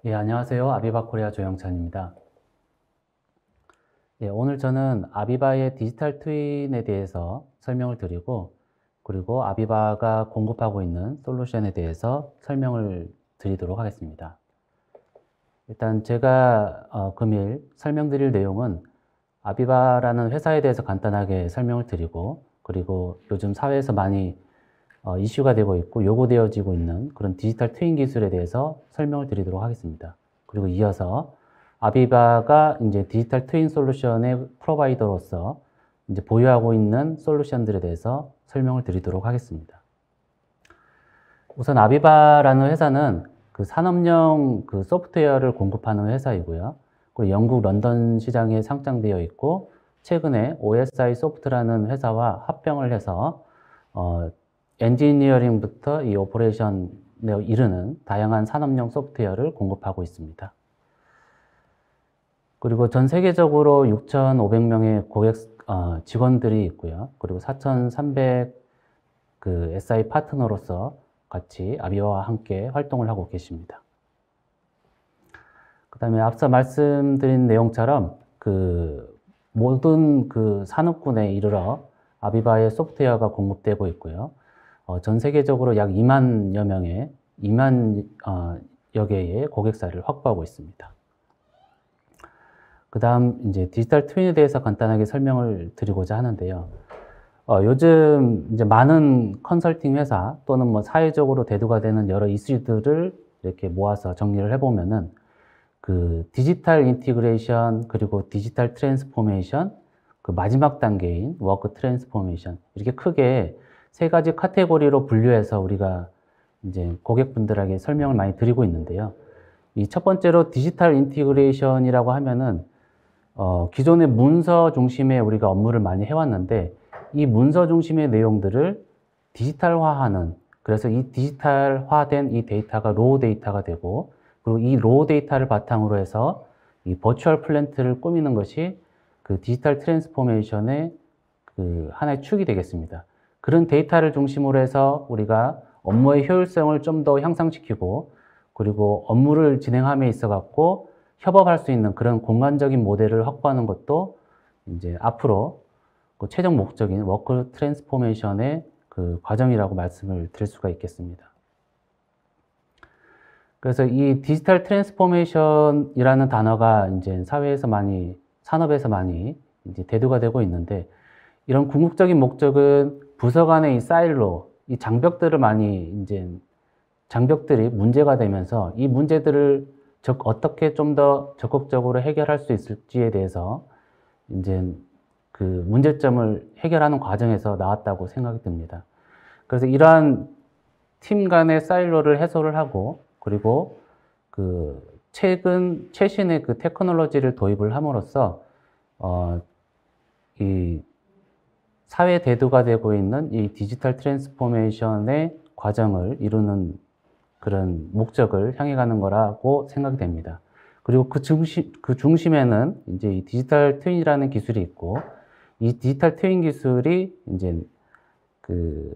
예, 안녕하세요. 아비바 코리아 조영찬입니다. 예, 오늘 저는 아비바의 디지털 트윈에 대해서 설명을 드리고, 그리고 아비바가 공급하고 있는 솔루션에 대해서 설명을 드리도록 하겠습니다. 일단 제가 금일 설명드릴 내용은 아비바라는 회사에 대해서 간단하게 설명을 드리고, 그리고 요즘 사회에서 많이 이슈가 되고 있고 요구되어지고 있는 그런 디지털 트윈 기술에 대해서 설명을 드리도록 하겠습니다. 그리고 이어서 아비바가 이제 디지털 트윈 솔루션의 프로바이더로서 이제 보유하고 있는 솔루션들에 대해서 설명을 드리도록 하겠습니다. 우선 아비바라는 회사는 그 산업용 그 소프트웨어를 공급하는 회사이고요. 그리고 영국 런던 시장에 상장되어 있고 최근에 OSI 소프트라는 회사와 합병을 해서 엔지니어링부터 이 오퍼레이션에 이르는 다양한 산업용 소프트웨어를 공급하고 있습니다. 그리고 전 세계적으로 6,500명의 고객 직원들이 있고요. 그리고 4,300 그 SI 파트너로서 같이 아비바와 함께 활동을 하고 계십니다. 그 다음에 앞서 말씀드린 내용처럼 그 모든 그 산업군에 이르러 아비바의 소프트웨어가 공급되고 있고요. 전 세계적으로 약 2만여 명의 2만여 개의 고객사를 확보하고 있습니다. 그 다음 이제 디지털 트윈에 대해서 간단하게 설명을 드리고자 하는데요. 요즘 이제 많은 컨설팅 회사 또는 뭐 사회적으로 대두가 되는 여러 이슈들을 이렇게 모아서 정리를 해보면은 그 디지털 인티그레이션 그리고 디지털 트랜스포메이션 그 마지막 단계인 워크 트랜스포메이션 이렇게 크게 세 가지 카테고리로 분류해서 우리가 이제 고객분들에게 설명을 많이 드리고 있는데요. 이 첫 번째로 디지털 인티그레이션이라고 하면은 기존의 문서 중심의 우리가 업무를 많이 해왔는데 이 문서 중심의 내용들을 디지털화하는, 그래서 이 디지털화된 이 데이터가 로우 데이터가 되고, 그리고 이 로우 데이터를 바탕으로 해서 이 버추얼 플랜트를 꾸미는 것이 그 디지털 트랜스포메이션의 그 하나의 축이 되겠습니다. 그런 데이터를 중심으로 해서 우리가 업무의 효율성을 좀 더 향상시키고, 그리고 업무를 진행함에 있어 갖고 협업할 수 있는 그런 공간적인 모델을 확보하는 것도 이제 앞으로 그 최종 목적인 워크 트랜스포메이션의 그 과정이라고 말씀을 드릴 수가 있겠습니다. 그래서 이 디지털 트랜스포메이션이라는 단어가 이제 사회에서 많이, 산업에서 많이 이제 대두가 되고 있는데, 이런 궁극적인 목적은 부서 간의 이 사일로, 이 장벽들을 많이 이제 장벽들이 문제가 되면서 이 문제들을 어떻게 좀 더 적극적으로 해결할 수 있을지에 대해서 이제 그 문제점을 해결하는 과정에서 나왔다고 생각이 듭니다. 그래서 이러한 팀 간의 사일로를 해소를 하고, 그리고 그 최신의 그 테크놀로지를 도입을 함으로써 이 사회 대두가 되고 있는 이 디지털 트랜스포메이션의 과정을 이루는 그런 목적을 향해 가는 거라고 생각이 됩니다. 그리고 그 중심에는 이제 이 디지털 트윈이라는 기술이 있고, 이 디지털 트윈 기술이 이제 그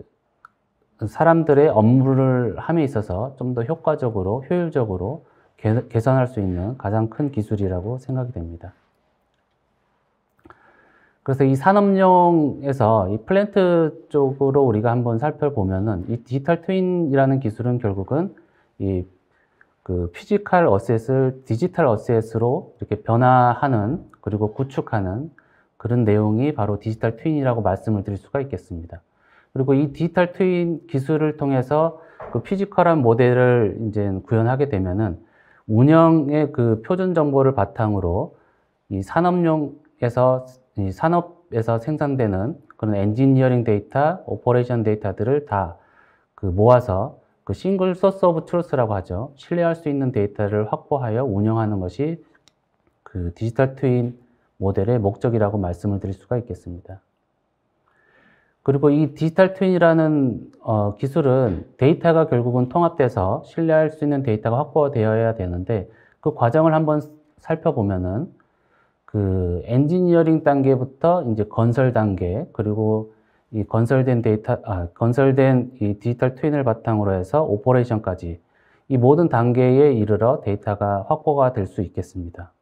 사람들의 업무를 함에 있어서 좀 더 효과적으로, 효율적으로 개선할 수 있는 가장 큰 기술이라고 생각이 됩니다. 그래서 이 산업용에서 이 플랜트 쪽으로 우리가 한번 살펴보면은 이 디지털 트윈이라는 기술은 결국은 이 그 피지컬 어셋을 디지털 어셋으로 이렇게 변화하는, 그리고 구축하는 그런 내용이 바로 디지털 트윈이라고 말씀을 드릴 수가 있겠습니다. 그리고 이 디지털 트윈 기술을 통해서 그 피지컬한 모델을 이제 구현하게 되면은 운영의 그 표준 정보를 바탕으로 이 산업에서 생산되는 그런 엔지니어링 데이터, 오퍼레이션 데이터들을 다 그 모아서 그 싱글 소스 오브 트루스라고 하죠. 신뢰할 수 있는 데이터를 확보하여 운영하는 것이 그 디지털 트윈 모델의 목적이라고 말씀을 드릴 수가 있겠습니다. 그리고 이 디지털 트윈이라는 기술은 데이터가 결국은 통합돼서 신뢰할 수 있는 데이터가 확보되어야 되는데, 그 과정을 한번 살펴보면은 그 엔지니어링 단계부터 이제 건설 단계, 그리고 이 건설된 이 디지털 트윈을 바탕으로 해서 오퍼레이션까지 이 모든 단계에 이르러 데이터가 확보가 될 수 있겠습니다.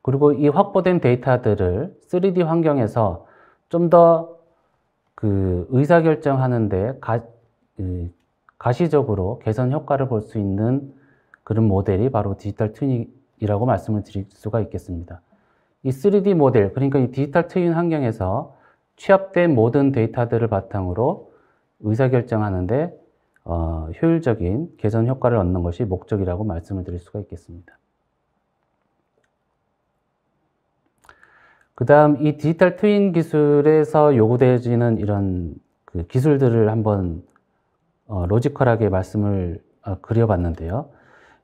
그리고 이 확보된 데이터들을 3D 환경에서 좀 더 의사결정하는데 가시적으로 개선 효과를 볼 수 있는 그런 모델이 바로 디지털 트윈이라고 말씀을 드릴 수가 있겠습니다. 이 3D 모델, 그러니까 이 디지털 트윈 환경에서 취합된 모든 데이터들을 바탕으로 의사결정하는데 효율적인 개선 효과를 얻는 것이 목적이라고 말씀을 드릴 수가 있겠습니다. 그 다음 이 디지털 트윈 기술에서 요구되어지는 이런 기술들을 한번 로지컬하게 말씀을 그려봤는데요.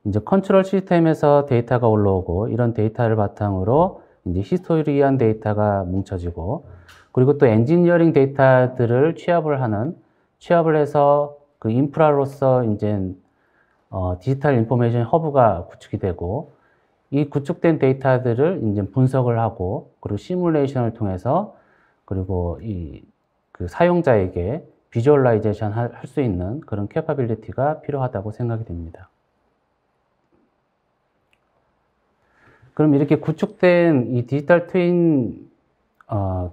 이제 컨트롤 시스템에서 데이터가 올라오고 이런 데이터를 바탕으로 이제 히스토리한 데이터가 뭉쳐지고 그리고 또 엔지니어링 데이터들을 취합을 해서 그 인프라로서 이제 디지털 인포메이션 허브가 구축이 되고 이 구축된 데이터들을 이제 분석을 하고 그리고 시뮬레이션을 통해서 그리고 그 사용자에게 비주얼라이제이션 할 수 있는 그런 캐파빌리티가 필요하다고 생각이 됩니다. 그럼 이렇게 구축된 이 디지털 트윈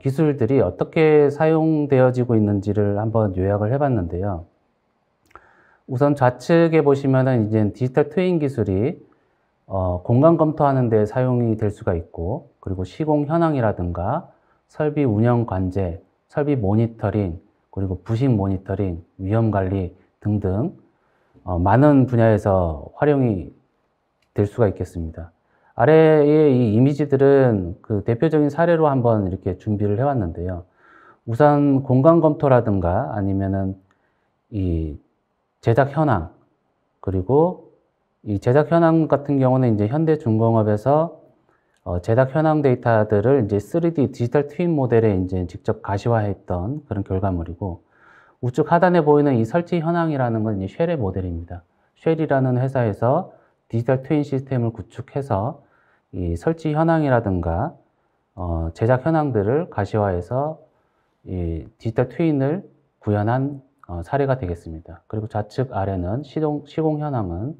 기술들이 어떻게 사용되어지고 있는지를 한번 요약을 해봤는데요. 우선 좌측에 보시면은 이제 디지털 트윈 기술이 공간 검토하는 데 사용이 될 수가 있고 그리고 시공 현황이라든가 설비 운영 관제, 설비 모니터링, 그리고 부식 모니터링, 위험 관리 등등 많은 분야에서 활용이 될 수가 있겠습니다. 아래의 이 이미지들은 그 대표적인 사례로 한번 이렇게 준비를 해왔는데요. 우선 공간 검토라든가 아니면은 이 제작 현황, 그리고 이 제작 현황 같은 경우는 이제 현대중공업에서 제작 현황 데이터들을 이제 3D 디지털 트윈 모델에 이제 직접 가시화했던 그런 결과물이고, 우측 하단에 보이는 이 설치 현황이라는 건 이제 쉘의 모델입니다. 쉘이라는 회사에서 디지털 트윈 시스템을 구축해서 이 설치 현황이라든가 제작 현황들을 가시화해서 이 디지털 트윈을 구현한 사례가 되겠습니다. 그리고 좌측 아래는 시공 현황은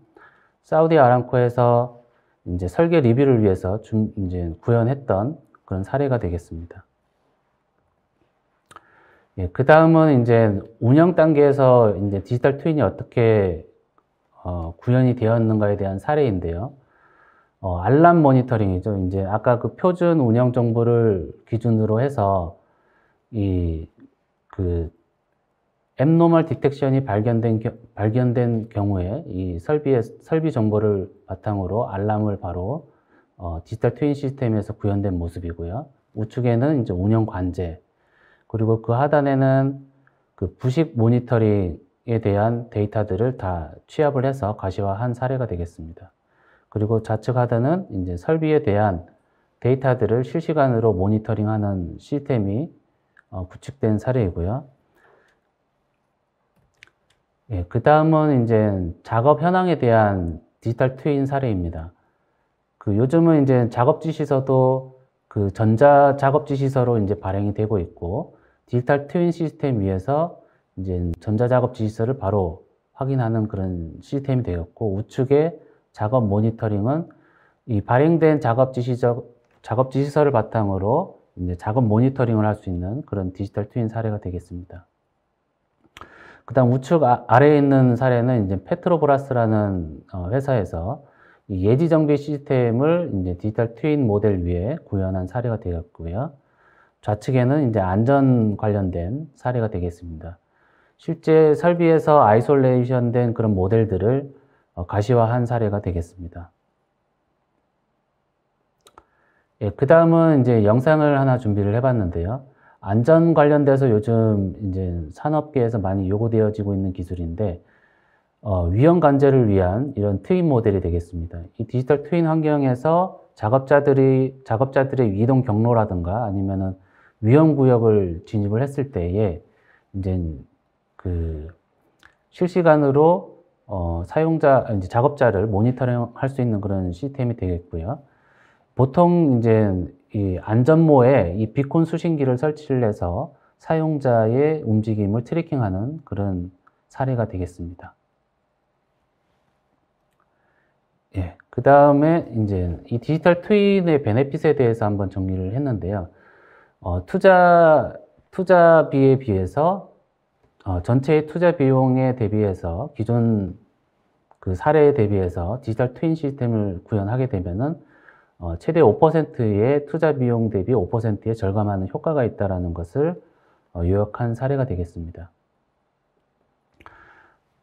사우디 아람코에서 이제 설계 리뷰를 위해서 이제 구현했던 그런 사례가 되겠습니다. 예, 그 다음은 이제 운영 단계에서 이제 디지털 트윈이 어떻게 구현이 되었는가에 대한 사례인데요. 알람 모니터링이죠. 이제 아까 그 표준 운영 정보를 기준으로 해서 앱노멀 디텍션이 발견된 경우에 이 설비 정보를 바탕으로 알람을 바로 디지털 트윈 시스템에서 구현된 모습이고요. 우측에는 이제 운영 관제, 그리고 그 하단에는 그 부식 모니터링에 대한 데이터들을 다 취합을 해서 가시화한 사례가 되겠습니다. 그리고 좌측 하단은 이제 설비에 대한 데이터들을 실시간으로 모니터링하는 시스템이 구축된 사례이고요. 예, 그 다음은 이제 작업 현황에 대한 디지털 트윈 사례입니다. 요즘은 이제 작업 지시서도 그 전자 작업 지시서로 이제 발행이 되고 있고, 디지털 트윈 시스템 위에서 이제 전자 작업 지시서를 바로 확인하는 그런 시스템이 되었고, 우측에 작업 모니터링은 이 발행된 작업 지시서를 바탕으로 이제 작업 모니터링을 할 수 있는 그런 디지털 트윈 사례가 되겠습니다. 그 다음 우측 아래에 있는 사례는 이제 페트로브라스라는 회사에서 이 예지 정비 시스템을 이제 디지털 트윈 모델 위에 구현한 사례가 되었고요. 좌측에는 이제 안전 관련된 사례가 되겠습니다. 실제 설비에서 아이솔레이션 된 그런 모델들을 가시화한 사례가 되겠습니다. 예, 그 다음은 이제 영상을 하나 준비를 해봤는데요. 안전 관련돼서 요즘 이제 산업계에서 많이 요구되어지고 있는 기술인데, 위험 관제를 위한 이런 트윈 모델이 되겠습니다. 이 디지털 트윈 환경에서 작업자들의 이동 경로라든가 아니면은 위험 구역을 진입을 했을 때에 이제 실시간으로 이제 작업자를 모니터링 할 수 있는 그런 시스템이 되겠고요. 보통 이제 이 안전모에 이 비콘 수신기를 설치를 해서 사용자의 움직임을 트래킹하는 그런 사례가 되겠습니다. 그 다음에 이제 이 디지털 트윈의 베네핏에 대해서 한번 정리를 했는데요. 투자비에 비해서, 전체의 투자 비용에 대비해서 기존 그 사례에 대비해서 디지털 트윈 시스템을 구현하게 되면은 최대 5%의 투자 비용 대비 5%의 절감하는 효과가 있다는 것을 요약한 사례가 되겠습니다.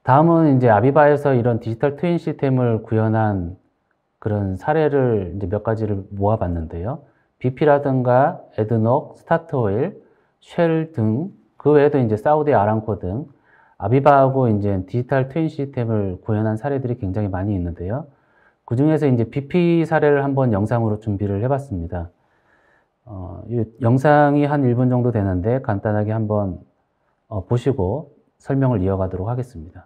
다음은 이제 아비바에서 이런 디지털 트윈 시스템을 구현한 그런 사례를 이제 몇 가지를 모아봤는데요. BP라든가 에드녹, 스타트오일, 쉘 등, 그 외에도 이제 사우디 아람코 등 아비바하고 이제 디지털 트윈 시스템을 구현한 사례들이 굉장히 많이 있는데요. 그 중에서 이제 BP 사례를 한번 영상으로 준비를 해봤습니다. 이 영상이 한 1분 정도 되는데 간단하게 한번 보시고 설명을 이어가도록 하겠습니다.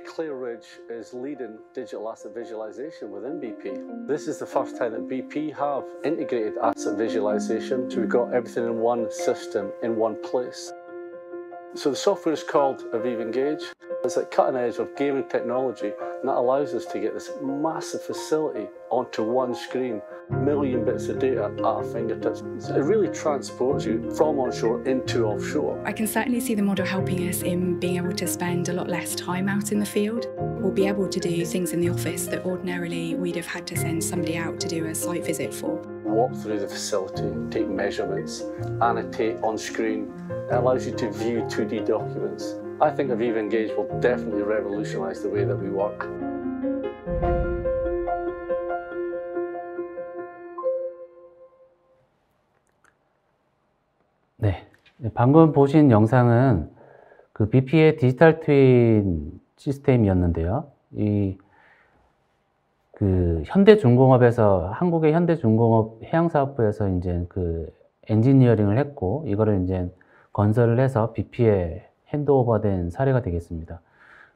ClearRidge is leading digital asset visualization within BP. This is the first time that BP have integrated asset visualization, so we've got everything in one system, in one place. So the software is called Aviva Engage. It's like cutting edge of gaming technology, and that allows us to get this massive facility onto one screen, million bits of data at our fingertips. So it really transports you from onshore into offshore. I can certainly see the model helping us in being able to spend a lot less time out in the field. We'll be able to do things in the office that ordinarily we'd have had to send somebody out to do a site visit for. Walk through the facility, take measurements, annotate on screen. It allows you to view 2D documents. I think Aviva Engage will definitely revolutionise the way that we work. 네, 방금 보신 영상은 그 BP의 디지털 트윈 시스템이었는데요. 현대중공업에서, 한국의 현대중공업 해양사업부에서 이제 그 엔지니어링을 했고, 이거를 이제 건설을 해서 BP에 핸드오버된 사례가 되겠습니다.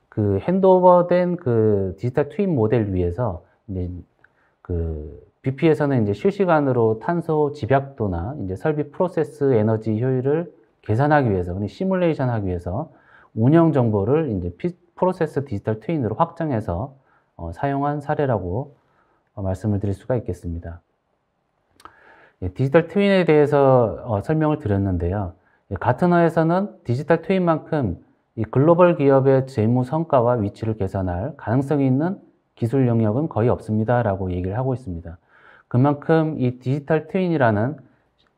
그 핸드오버된 그 디지털 트윈 모델 위에서 이제 그 BP에서는 이제 실시간으로 탄소 집약도나 이제 설비 프로세스 에너지 효율을 계산하기 위해서, 시뮬레이션 하기 위해서 운영 정보를 이제 프로세스 디지털 트윈으로 확장해서 사용한 사례라고 말씀을 드릴 수가 있겠습니다. 디지털 트윈에 대해서 설명을 드렸는데요. 가트너에서는 디지털 트윈만큼 이 글로벌 기업의 재무 성과와 위치를 개선할 가능성이 있는 기술 영역은 거의 없습니다라고 얘기를 하고 있습니다. 그만큼 이 디지털 트윈이라는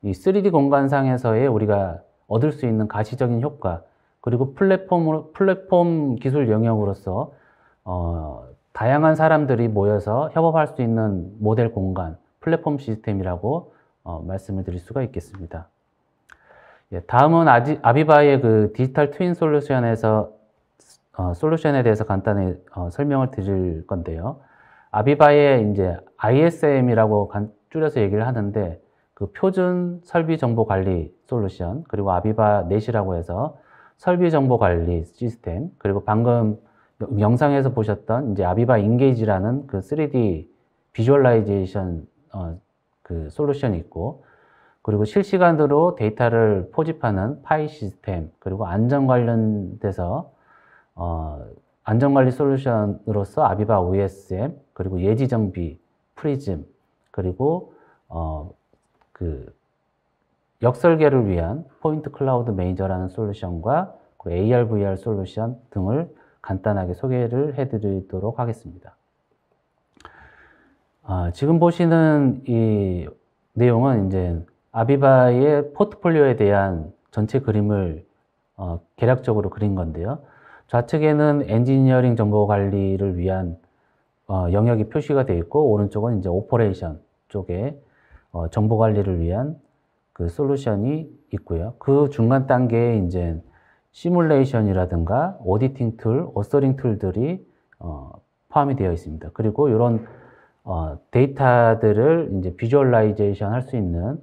이 3D 공간상에서의 우리가 얻을 수 있는 가시적인 효과, 그리고 플랫폼 기술 영역으로서 다양한 사람들이 모여서 협업할 수 있는 모델 공간, 플랫폼 시스템이라고 말씀을 드릴 수가 있겠습니다. 다음은 아비바의 그 디지털 트윈 솔루션에 대해서 간단히 설명을 드릴 건데요. 아비바의 이제 ISM이라고 줄여서 얘기를 하는데, 그 표준 설비 정보 관리 솔루션, 그리고 아비바 넷이라고 해서 설비 정보 관리 시스템, 그리고 방금 영상에서 보셨던 이제 아비바 인게이지라는 그 3D 비주얼라이제이션 그 솔루션이 있고, 그리고 실시간으로 데이터를 포집하는 파이 시스템, 그리고 안전 관련돼서 안전관리 솔루션으로서 아비바 OSM, 그리고 예지정비, 프리즘, 그리고 그 역설계를 위한 포인트 클라우드 매니저라는 솔루션과 그 AR, VR 솔루션 등을 간단하게 소개를 해드리도록 하겠습니다. 지금 보시는 이 내용은 이제 아비바의 포트폴리오에 대한 전체 그림을 개략적으로 그린 건데요. 좌측에는 엔지니어링 정보 관리를 위한 영역이 표시가 되어 있고, 오른쪽은 이제 오퍼레이션 쪽에 정보 관리를 위한 그 솔루션이 있고요. 그 중간 단계에 이제 시뮬레이션이라든가 오디팅 툴, 오서링 툴들이 포함이 되어 있습니다. 그리고 이런 데이터들을 이제 비주얼라이제이션 할 수 있는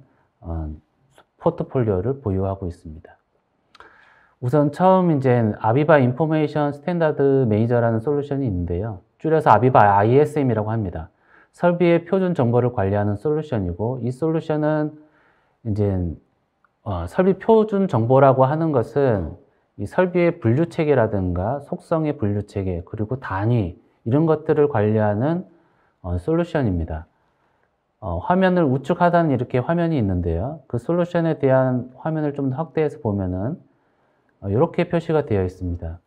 포트폴리오를 보유하고 있습니다. 우선 처음 이제 아비바 인포메이션 스탠다드 매니저라는 솔루션이 있는데요. 줄여서 아비바 ISM이라고 합니다. 설비의 표준 정보를 관리하는 솔루션이고, 이 솔루션은 이제 설비 표준 정보라고 하는 것은 이 설비의 분류 체계라든가 속성의 분류 체계, 그리고 단위, 이런 것들을 관리하는 솔루션입니다. 화면을 우측 하단에 이렇게 화면이 있는데요. 그 솔루션에 대한 화면을 좀 더 확대해서 보면은 이렇게 표시가 되어 있습니다.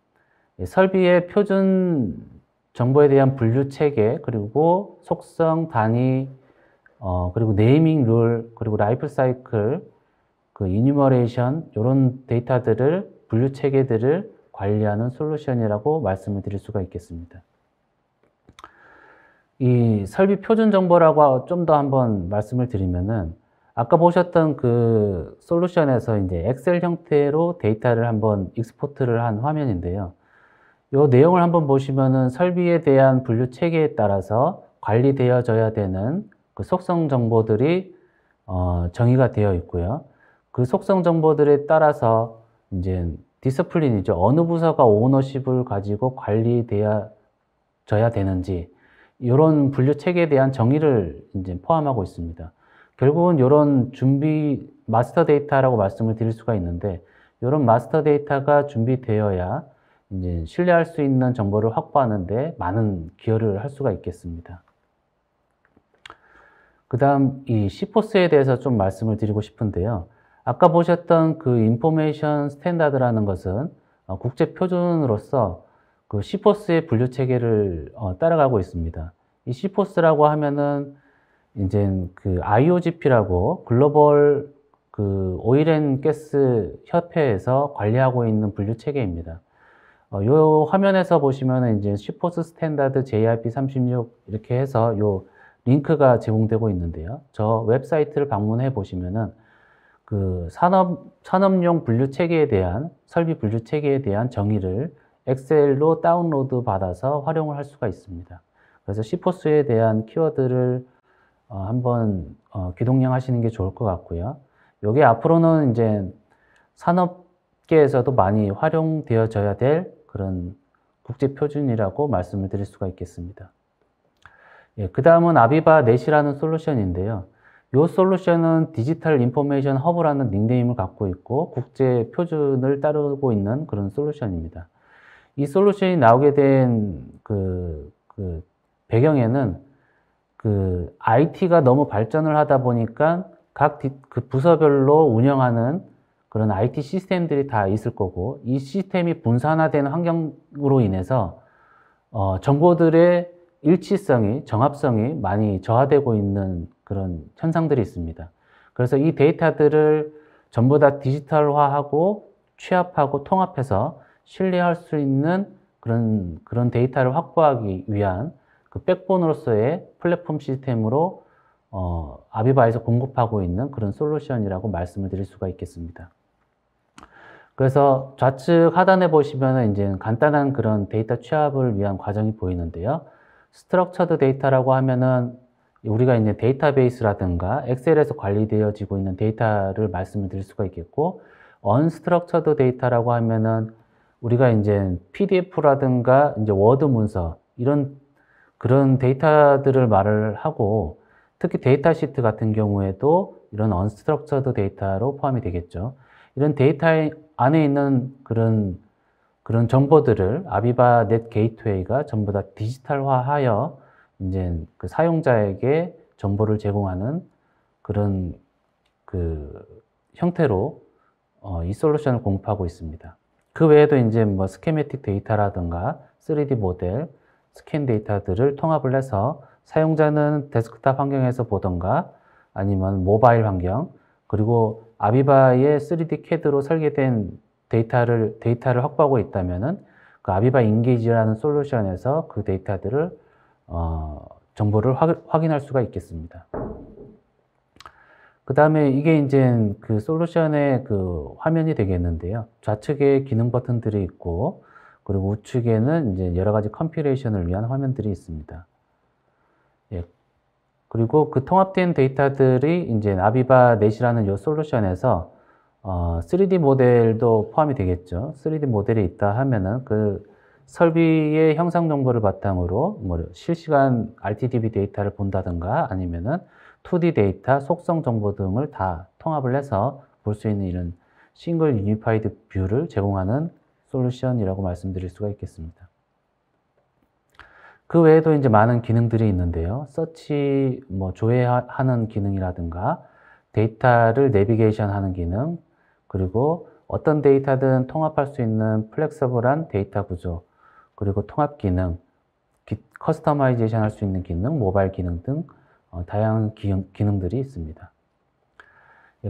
설비의 표준 정보에 대한 분류 체계, 그리고 속성, 단위, 그리고 네이밍 룰, 그리고 라이프 사이클, 그 이뉴머레이션, 이런 데이터들을, 분류 체계들을 관리하는 솔루션이라고 말씀을 드릴 수가 있겠습니다. 이 설비 표준 정보라고 좀 더 한번 말씀을 드리면은, 아까 보셨던 그 솔루션에서 이제 엑셀 형태로 데이터를 한번 익스포트를 한 화면인데요. 이 내용을 한번 보시면은 설비에 대한 분류 체계에 따라서 관리되어져야 되는 그 속성 정보들이 정의가 되어 있고요. 그 속성 정보들에 따라서 이제 디스플린이죠. 어느 부서가 오너십을 가지고 관리되어져야 되는지, 이런 분류 체계에 대한 정의를 이제 포함하고 있습니다. 결국은 이런 준비 마스터 데이터라고 말씀을 드릴 수가 있는데, 이런 마스터 데이터가 준비되어야 이제 신뢰할 수 있는 정보를 확보하는데 많은 기여를 할 수가 있겠습니다. 그 다음 이 CFOS에 대해서 좀 말씀을 드리고 싶은데요. 아까 보셨던 그 인포메이션 스탠다드라는 것은 국제 표준으로서 그 CFOS의 분류 체계를 따라가고 있습니다. 이 CFOS라고 하면은 이제 그 IOGP라고 글로벌 그 오일 앤 가스 협회에서 관리하고 있는 분류 체계입니다. 요 화면에서 보시면은 이제 CFOS 스탠다드 JRP36 이렇게 해서 요 링크가 제공되고 있는데요. 저 웹사이트를 방문해 보시면은 그 산업용 분류 체계에 대한, 설비 분류 체계에 대한 정의를 엑셀로 다운로드 받아서 활용을 할 수가 있습니다. 그래서 CFOS에 대한 키워드를 한번 귀동량 하시는 게 좋을 것 같고요. 요게 앞으로는 이제 산업계에서도 많이 활용되어져야 될 그런 국제 표준이라고 말씀을 드릴 수가 있겠습니다. 예, 그 다음은 아비바 넷이라는 솔루션인데요. 이 솔루션은 디지털 인포메이션 허브라는 닉네임을 갖고 있고 국제 표준을 따르고 있는 그런 솔루션입니다. 이 솔루션이 나오게 된 그 배경에는 그 IT가 너무 발전을 하다 보니까 각 그 부서별로 운영하는 그런 IT 시스템들이 다 있을 거고, 이 시스템이 분산화되는 환경으로 인해서 정보들의 일치성이, 정합성이 많이 저하되고 있는 그런 현상들이 있습니다. 그래서 이 데이터들을 전부 다 디지털화하고 취합하고 통합해서 신뢰할 수 있는 그런 데이터를 확보하기 위한 그 백본으로서의 플랫폼 시스템으로 아비바에서 공급하고 있는 그런 솔루션이라고 말씀을 드릴 수가 있겠습니다. 그래서 좌측 하단에 보시면은 이제 간단한 그런 데이터 취합을 위한 과정이 보이는데요. 스트럭처드 데이터라고 하면은 우리가 이제 데이터베이스라든가 엑셀에서 관리되어지고 있는 데이터를 말씀을 드릴 수가 있겠고, 언스트럭처드 데이터라고 하면은 우리가 이제 PDF라든가 이제 워드 문서, 이런 그런 데이터들을 말을 하고, 특히 데이터 시트 같은 경우에도 이런 언스트럭처드 데이터로 포함이 되겠죠. 이런 데이터 안에 있는 그런 정보들을 아비바 넷 게이트웨이가 전부 다 디지털화하여 이제 그 사용자에게 정보를 제공하는 그런 그 형태로 이 솔루션을 공급하고 있습니다. 그 외에도 이제 뭐 스케매틱 데이터라든가 3D 모델, 스캔 데이터들을 통합을 해서 사용자는 데스크탑 환경에서 보던가 아니면 모바일 환경, 그리고 아비바의 3D CAD로 설계된 데이터를 확보하고 있다면은 그 아비바 인게이지라는 솔루션에서 그 데이터들을 정보를 확인할 수가 있겠습니다. 그 다음에 이게 이제 그 솔루션의 그 화면이 되겠는데요. 좌측에 기능 버튼들이 있고, 그리고 우측에는 이제 여러 가지 컴퓨레이션을 위한 화면들이 있습니다. 예. 그리고 그 통합된 데이터들이 이제 아비바 넷이라는 이 솔루션에서 3D 모델도 포함이 되겠죠. 3D 모델이 있다 하면은 그 설비의 형상 정보를 바탕으로 뭐 실시간 RTDB 데이터를 본다든가 아니면은 2D 데이터, 속성 정보 등을 다 통합을 해서 볼 수 있는 이런 싱글 유니파이드 뷰를 제공하는 솔루션이라고 말씀드릴 수가 있겠습니다. 그 외에도 이제 많은 기능들이 있는데요. 서치, 조회하는 기능이라든가, 데이터를 내비게이션 하는 기능, 그리고 어떤 데이터든 통합할 수 있는 플렉서블한 데이터 구조, 그리고 통합 기능, 커스터마이제이션 할 수 있는 기능, 모바일 기능 등 다양한 기능들이 있습니다.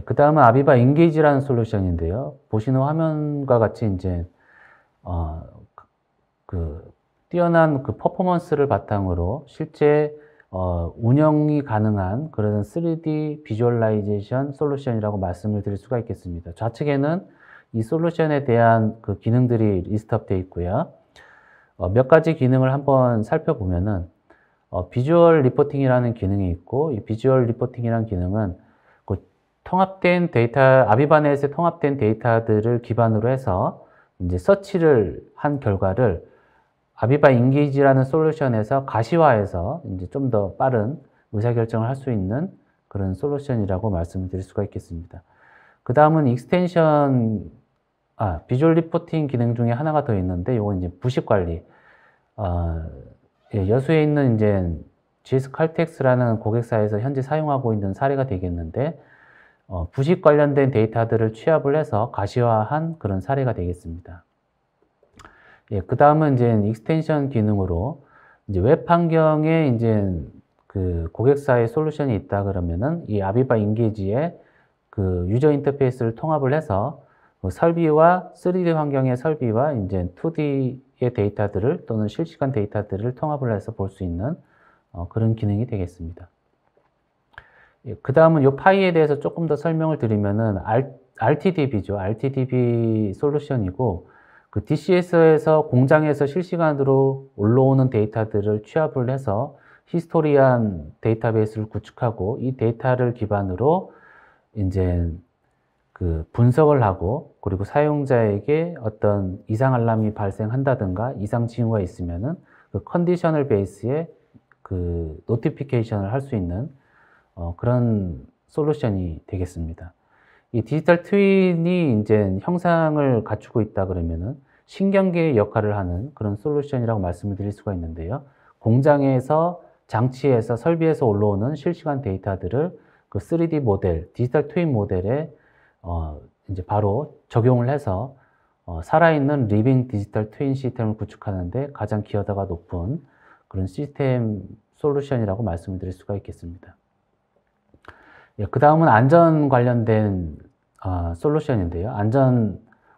그 다음은 아비바 인게이지라는 솔루션인데요. 보시는 화면과 같이 이제 뛰어난 그 퍼포먼스를 바탕으로 실제 운영이 가능한 그런 3D 비주얼라이제이션 솔루션이라고 말씀을 드릴 수가 있겠습니다. 좌측에는 이 솔루션에 대한 그 기능들이 리스트업 되어 있고요. 몇 가지 기능을 한번 살펴보면은 비주얼 리포팅이라는 기능이 있고, 이 비주얼 리포팅이라는 기능은 그 통합된 데이터, 아비바 넷에 통합된 데이터들을 기반으로 해서 이제 서치를 한 결과를 아비바 인게이지라는 솔루션에서 가시화해서 이제 좀 더 빠른 의사결정을 할 수 있는 그런 솔루션이라고 말씀을 드릴 수가 있겠습니다. 그 다음은 비주얼 리포팅 기능 중에 하나가 더 있는데, 이건 이제 부식 관리. 여수에 있는 이제 GS 칼텍스라는 고객사에서 현재 사용하고 있는 사례가 되겠는데, 부식 관련된 데이터들을 취합을 해서 가시화한 그런 사례가 되겠습니다. 그 다음은 이제 익스텐션 기능으로 이제 웹 환경에 이제 그 고객사의 솔루션이 있다 그러면은 이 아비바 인게이지에 그 유저 인터페이스를 통합을 해서 설비와 3D 환경의 설비와 이제 2D의 데이터들을 또는 실시간 데이터들을 통합을 해서 볼 수 있는 그런 기능이 되겠습니다. 그 다음은 이 파이에 대해서 조금 더 설명을 드리면은 RTDB죠. RTDB 솔루션이고, 그 DCS에서 공장에서 실시간으로 올라오는 데이터들을 취합을 해서 히스토리한 데이터베이스를 구축하고, 이 데이터를 기반으로 이제 그 분석을 하고, 그리고 사용자에게 어떤 이상 알람이 발생한다든가 이상 징후가 있으면은 그 컨디셔널 베이스에 그 노티피케이션을 할 수 있는 그런 솔루션이 되겠습니다. 이 디지털 트윈이 이제 형상을 갖추고 있다 그러면은 신경계의 역할을 하는 그런 솔루션이라고 말씀을 드릴 수가 있는데요. 공장에서, 장치에서, 설비에서 올라오는 실시간 데이터들을 그 3D 모델, 디지털 트윈 모델에 이제 바로 적용을 해서 살아있는 리빙 디지털 트윈 시스템을 구축하는데 가장 기여도가 높은 그런 시스템 솔루션이라고 말씀을 드릴 수가 있겠습니다. 그 다음은 안전 관련된 솔루션인데요.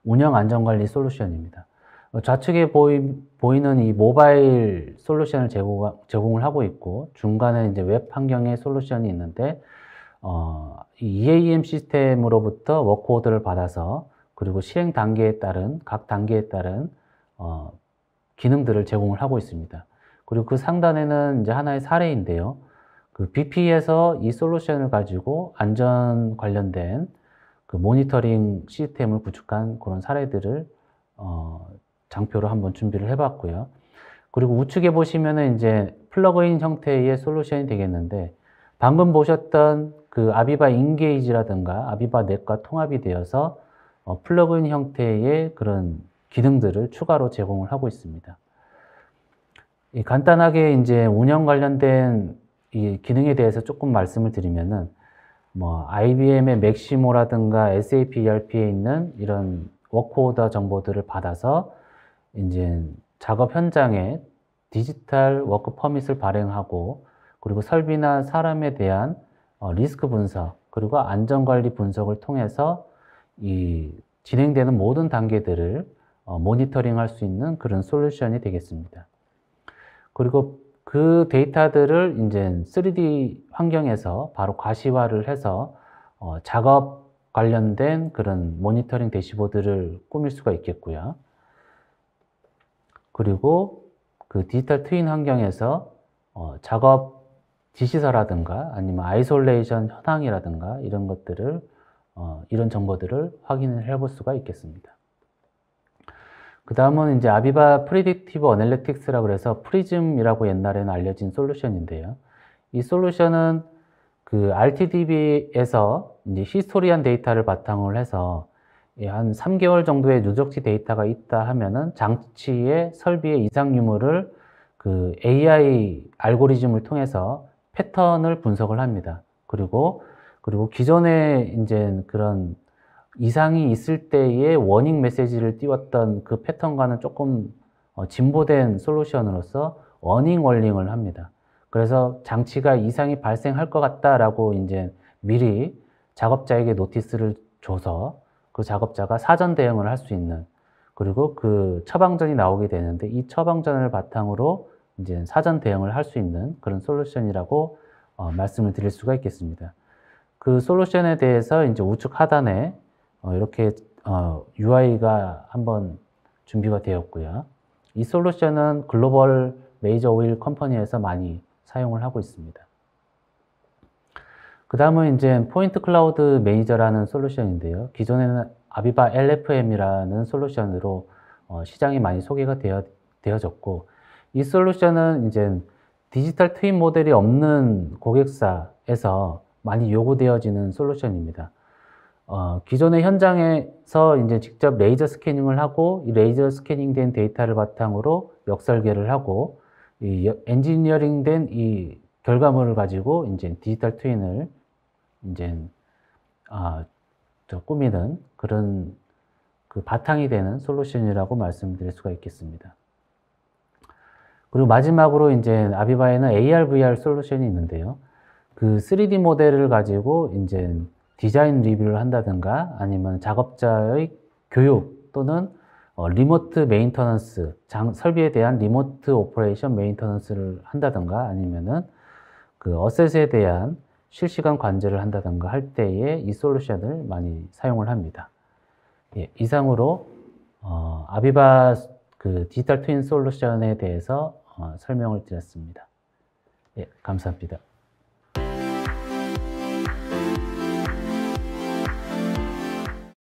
운영 안전관리 솔루션입니다. 좌측에 보이는 이 모바일 솔루션을 제공을 하고 있고, 중간에 이제 웹 환경의 솔루션이 있는데, 이 EAM 시스템으로부터 워크오더를 받아서, 그리고 실행 단계에 따른, 각 단계에 따른 기능들을 제공을 하고 있습니다. 그리고 그 상단에는 이제 하나의 사례인데요. 그 BP에서 이 솔루션을 가지고 안전 관련된 그 모니터링 시스템을 구축한 그런 사례들을 장표로 한번 준비를 해봤고요. 그리고 우측에 보시면은 이제 플러그인 형태의 솔루션이 되겠는데, 방금 보셨던 그 아비바 인게이지라든가 아비바 넷과 통합이 되어서 플러그인 형태의 그런 기능들을 추가로 제공을 하고 있습니다. 간단하게 이제 운영 관련된 이 기능에 대해서 조금 말씀을 드리면은, IBM의 맥시모라든가 SAP ERP에 있는 이런 워크오더 정보들을 받아서 이제 작업 현장에 디지털 워크 퍼밋을 발행하고, 그리고 설비나 사람에 대한 리스크 분석, 그리고 안전관리 분석을 통해서 이 진행되는 모든 단계들을 모니터링 할 수 있는 그런 솔루션이 되겠습니다. 그리고 그 데이터들을 이제 3D 환경에서 바로 가시화를 해서 작업 관련된 그런 모니터링 대시보드를 꾸밀 수가 있겠고요. 그리고 그 디지털 트윈 환경에서 작업 지시서라든가 아니면 아이솔레이션 현황이라든가 이런 것들을 이런 정보들을 확인을 해볼 수가 있겠습니다. 그 다음은 이제 아비바 프리딕티브 어널리틱스라고 해서 프리즘이라고 옛날에는 알려진 솔루션인데요. 이 솔루션은 그 RTDB에서 이제 히스토리한 데이터를 바탕으로 해서 한 3개월 정도의 누적치 데이터가 있다 하면은 장치의 설비의 이상 유무를 그 AI 알고리즘을 통해서 패턴을 분석을 합니다. 그리고 기존에 이제 그런 이상이 있을 때의 워닝 메시지를 띄웠던 그 패턴과는 조금 진보된 솔루션으로서 어닝 월링을 합니다. 그래서 장치가 이상이 발생할 것 같다라고 이제 미리 작업자에게 노티스를 줘서 그 작업자가 사전 대응을 할 수 있는, 그리고 그 처방전이 나오게 되는데 이 처방전을 바탕으로 이제 사전 대응을 할 수 있는 그런 솔루션이라고 말씀을 드릴 수가 있겠습니다. 그 솔루션에 대해서 이제 우측 하단에 이렇게 UI가 한번 준비가 되었고요. 이 솔루션은 글로벌 메이저 오일 컴퍼니에서 많이 사용을 하고 있습니다. 그 다음은 이제 포인트 클라우드 매니저라는 솔루션인데요. 기존에는 아비바 LFM이라는 솔루션으로 시장이 많이 소개가 되어졌고, 이 솔루션은 이제 디지털 트윈 모델이 없는 고객사에서 많이 요구되어지는 솔루션입니다. 기존의 현장에서 이제 직접 레이저 스캐닝을 하고, 이 레이저 스캐닝된 데이터를 바탕으로 역설계를 하고, 이 엔지니어링된 이 결과물을 가지고 이제 디지털 트윈을 이제 꾸미는 그런 그 바탕이 되는 솔루션이라고 말씀드릴 수가 있겠습니다. 그리고 마지막으로 이제 아비바에는 AR, VR 솔루션이 있는데요. 그 3D 모델을 가지고 이제 디자인 리뷰를 한다든가, 아니면 작업자의 교육 또는 리모트 메인터넌스, 설비에 대한 리모트 오퍼레이션 메인터넌스를 한다든가, 아니면은 그 어셋에 대한 실시간 관제를 한다든가 할 때에 이 솔루션을 많이 사용을 합니다. 예, 이상으로 아비바 그 디지털 트윈 솔루션에 대해서 설명을 드렸습니다. 예, 감사합니다.